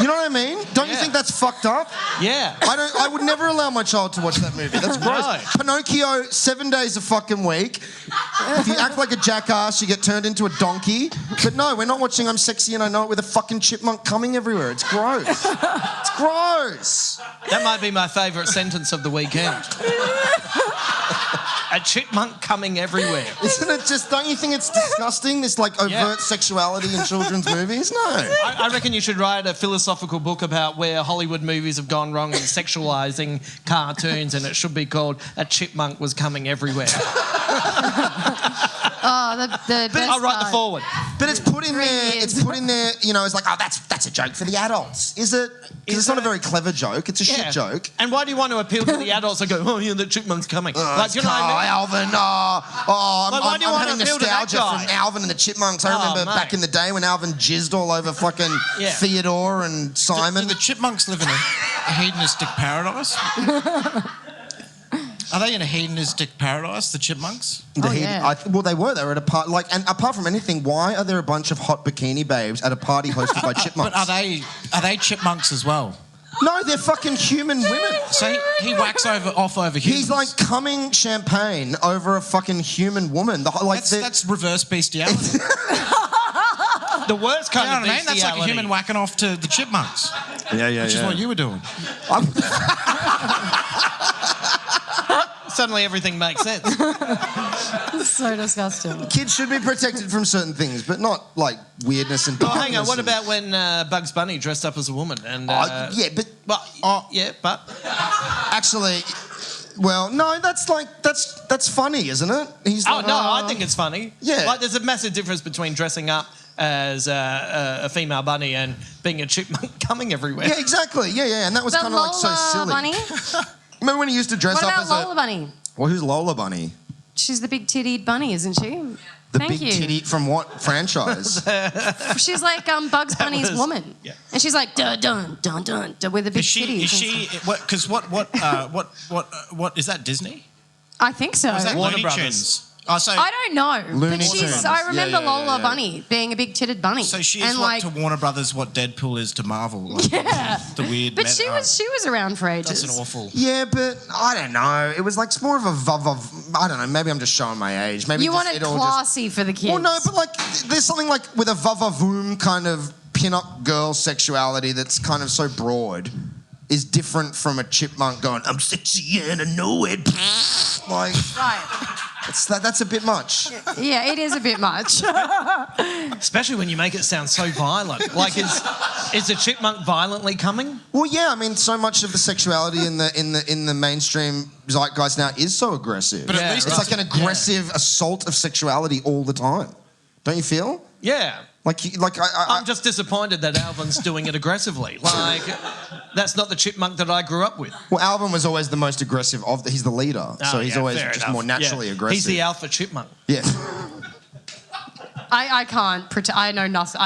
You know what I mean? Don't you think that's fucked up? Yeah. I would never allow my child to watch that movie. That's gross. No. Pinocchio, 7 days a fucking week. If you act like a jackass, you get turned into a donkey. But no, we're not watching I'm Sexy and I Know It with a fucking chipmunk coming everywhere. It's gross. It's gross. That might be my favourite sentence of the weekend. A chipmunk coming everywhere. Isn't it just, don't you think it's disgusting, this like overt sexuality in children's movies? No. I reckon you should write a philosophical book about where Hollywood movies have gone wrong in sexualising cartoons, and it should be called A Chipmunk Was Coming Everywhere. Oh, the best I'll write the part. forward. But it's put in 3 there, years. it's put in there, you know, it's like, oh, that's a joke for the adults. Is it? Because it's not a very clever joke, it's a shit joke. And why do you want to appeal to the adults and go, oh, yeah, the chipmunk's coming? Like, do you know what I mean? Alvin, Like, why do you I'm want having to appeal to that nostalgia guy? from Alvin and the Chipmunks. I remember mate. back in the day when Alvin jizzed all over fucking Yeah. Theodore and Simon. Do the chipmunks live in a hedonistic paradise? Are they in a hedonistic paradise, the chipmunks? Well, they were. They were at a party. Like, and apart from anything, why are there a bunch of hot bikini babes at a party hosted by chipmunks? But are they chipmunks as well? No, they're fucking human women. So he whacks off over humans. He's like cumming champagne over a fucking human woman. That's reverse bestiality. The worst kind You know of what I mean? That's like a bestiality. human whacking off to the chipmunks. Yeah. Which is what you were doing. Suddenly everything makes sense. So disgusting. Kids should be protected from certain things, but not like weirdness and Oh, darkness. hang on. What and- about when Bugs Bunny dressed up as a woman? And yeah, but actually, well, no, that's funny, isn't it? He's Oh like, no, I think it's funny. Yeah. Like there's a massive difference between dressing up as a female bunny and being a chipmunk coming everywhere. Yeah, exactly. Yeah, and that was The kind of like so Lola silly. Bunny? Remember when he used to dress What up about as Lola Bunny? Well, who's Lola Bunny? She's the big tittied bunny, isn't she? The Thank big you. titty from what franchise? She's like Bugs Bunny's was- woman. yeah. And she's like dun dun dun dun dun with the big titties. Is she? Because what is that? Disney? I think so. Or is that Warner Looney Brothers. Tunes? Oh, so I don't know. Looney But Tunes. I remember Yeah. Lola Bunny being a big-titted bunny. So she's and what to Warner Brothers what Deadpool is to Marvel. Like, the weird. But she was around for ages. That's an awful. Yeah, but I don't know. It was like more of a I don't know. Maybe I'm just showing my age. Maybe You just, want it all classy for the kids. Well, no, but like there's something like with a vavavoom kind of pin-up girl sexuality that's kind of so broad is different from a chipmunk going, I'm sexy and I know it. Like, Right. that's a bit much. Yeah, it is a bit much. Especially when you make it sound so violent. Like, is the chipmunk violently coming? Well, yeah, I mean, so much of the sexuality in the mainstream zeitgeist now is so aggressive. But at least it's like an aggressive assault of sexuality all the time. Don't you feel? Yeah. I'm I'm just disappointed that Alvin's doing it aggressively. Like, that's not the chipmunk that I grew up with. Well, Alvin was always the most aggressive of he's the leader, so he's always fair just enough. more naturally Yeah. aggressive. He's the alpha chipmunk. Yeah. I can't pretend. I know nothing.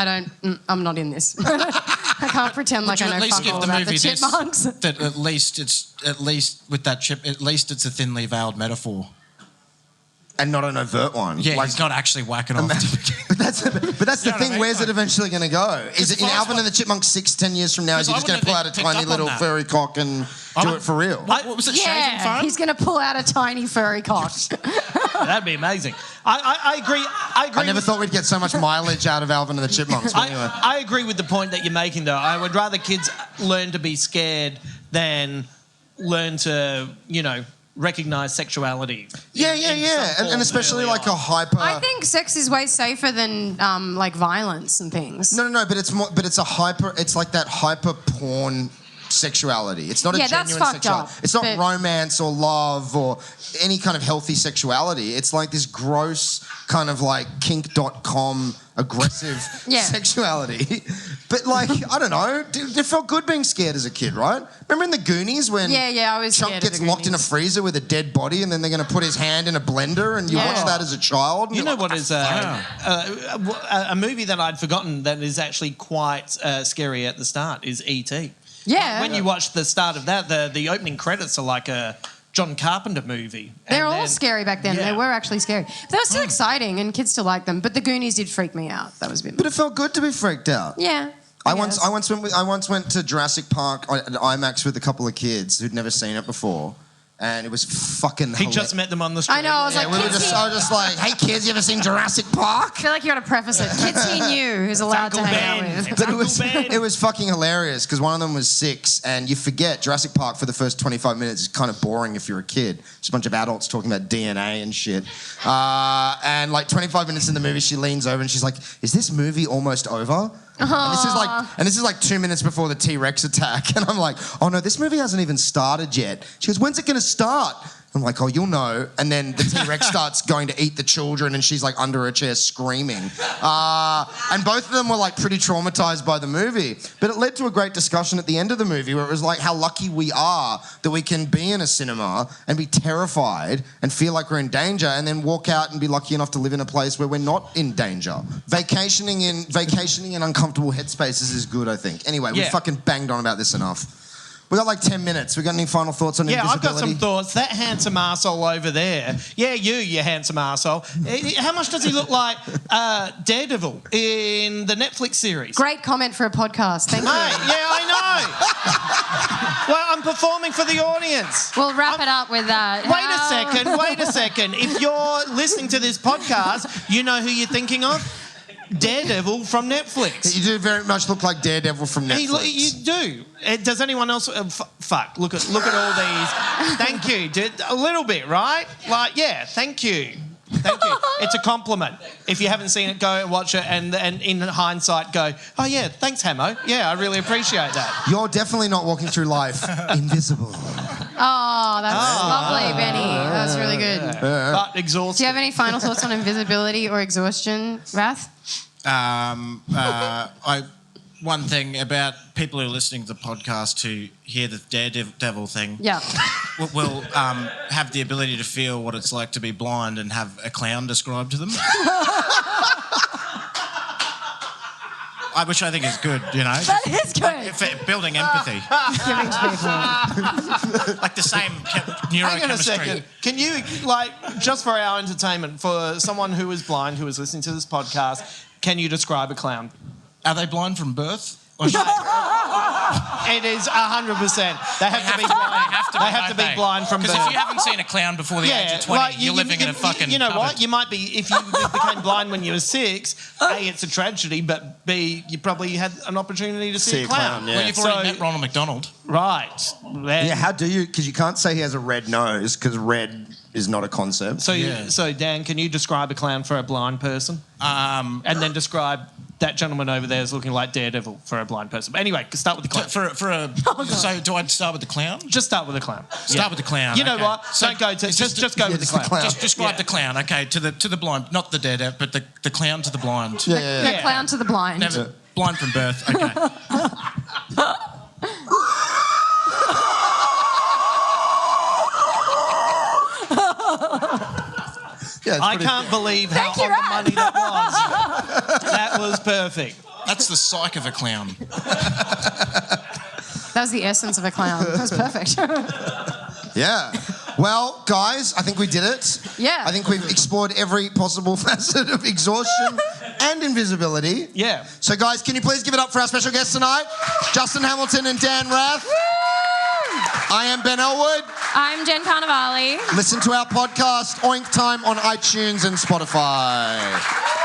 I'm not in this. I can't pretend like Would you I at know least fuck give all the about movie the this? chipmunks. That at least with that chip, at least it's a thinly veiled metaphor. And not an overt one. Yeah, like, he's not actually whacking off. but that's the You know thing. what I mean? Where's it eventually going to go? Is it in if I was Alvin and the Chipmunks 10 years from now? Is he Because just I going to pull out a wouldn't have tiny picked up on little that. furry cock and do it for real? What was it? Shaving Yeah, foam? he's going to pull out a tiny furry cock. That'd be amazing. I agree. I agree. I never thought we'd get so much mileage out of Alvin and the Chipmunks. But anyway. I agree with the point that you're making, though. I would rather kids learn to be scared than learn to, recognise sexuality. Yeah. in some And form especially early like on. a hyper. I think sex is way safer than like violence and things. No. But it's more. But it's a hyper. It's like that hyper porn sexuality. It's not a Yeah, that's genuine fucked sexuality. up, It's not but- romance or love or any kind of healthy sexuality. It's like this gross kind of like kink.com aggressive Yeah. sexuality. But like, I don't know. It felt good being scared as a kid, right? Remember in the Goonies when Yeah, I was Chunk scared of gets the locked in a Goonies. freezer with a dead body and then they're going to put his hand in a blender and you Yeah. watch that as a child? And You you're know like, what is a movie that I'd forgotten that is actually quite scary at the start is E.T. Yeah. When you watch the start of that, the opening credits are like a John Carpenter movie. They're And all then- scary back then. Yeah. They were actually scary. But they were still exciting and kids still liked them. But the Goonies did freak me out. That was a bit But it felt good to be freaked out. Yeah. I once went to Jurassic Park at IMAX with a couple of kids who'd never seen it before, and it was fucking. He just met them on the street. I know, I was Yeah, like, we were kids just. he- I was just like, "Hey kids, you ever seen Jurassic Park?" I feel like you got to preface it. Kids he knew who's allowed to Uncle hang Ben. out with. It's But Uncle Ben. it was fucking hilarious because one of them was 6, and you forget Jurassic Park for the first 25 minutes is kind of boring if you're a kid. Just a bunch of adults talking about DNA and shit. And like 25 minutes in the movie, she leans over and she's like, "Is this movie almost over?" And this is like 2 minutes before the T-Rex attack, and I'm like, "Oh no, this movie hasn't even started yet." She goes, "When's it going to start?" I'm like, "Oh, you'll know." And then the T-Rex starts going to eat the children, and she's like under her chair screaming. And both of them were like pretty traumatized by the movie. But it led to a great discussion at the end of the movie where it was like how lucky we are that we can be in a cinema and be terrified and feel like we're in danger, and then walk out and be lucky enough to live in a place where we're not in danger. Vacationing in uncomfortable headspaces is good, I think. Anyway, we Yeah. fucking banged on about this enough. We got like 10 minutes. We got any final thoughts on Yeah, I've invisibility? got some thoughts. That handsome arsehole over there. Yeah, you handsome arsehole. How much does he look like Daredevil in the Netflix series? Great comment for a podcast. Thank Mate, you. yeah, I know. Well, I'm performing for the audience. We'll wrap it up with that. Wait a second. If you're listening to this podcast, you know who you're thinking of? Daredevil from Netflix. You do very much look like Daredevil from Netflix. You do. Does anyone else? Fuck. Look at all these. Thank you. A little bit, right? Like, yeah. Thank you. Thank you. It's a compliment. If you haven't seen it, go and watch it, and in hindsight, go, oh yeah, thanks, Hamo. Yeah, I really appreciate that. You're definitely not walking through life invisible. Oh, that's lovely, Benny. That's really good. But exhausted. Do you have any final thoughts on invisibility or exhaustion, Rath? One thing about people who are listening to the podcast who hear the Daredevil thing. Yeah. will have the ability to feel what it's like to be blind and have a clown described to them. Which I think is good, you know. That is good. For building empathy. Giving to people. Like the same neurochemistry. Hang on a second. Can you, like, just for our entertainment, for someone who is blind who is listening to this podcast, can you describe a clown? Are they blind from birth? Or should It is 100%. They have to be blind. They have to be blind from birth. Because if you haven't seen a clown before the age of 20, like, you're living in a fucking You know cupboard. what? You might be, if you became blind when you were 6, A, it's a tragedy, but B, you probably had an opportunity to see a clown. yeah. Well, you've already met Ronald McDonald. Right. Yeah, how do you? Because you can't say he has a red nose because red is not a concept. So Dan, can you describe a clown for a blind person? And then describe that gentleman over there is looking like Daredevil for a blind person. But anyway, start with the clown. So do I start with the clown? Just start with the clown. Start with the clown. You know okay. what? So Don't go to just go with the clown. Just describe the clown, okay? To the blind, not the Daredevil, but the clown to the blind. The clown to the blind. Never blind from birth. Okay. Yeah, I can't believe how on the money that was. That was perfect. That's the psyche of a clown. That was the essence of a clown. That was perfect. Yeah. Well, guys, I think we did it. Yeah. I think we've explored every possible facet of exhaustion and invisibility. Yeah. So, guys, can you please give it up for our special guests tonight, Justin Hamilton and Dan Rath. I am Ben Elwood. I'm Jen Carnivale. Listen to our podcast, Oink Time, on iTunes and Spotify.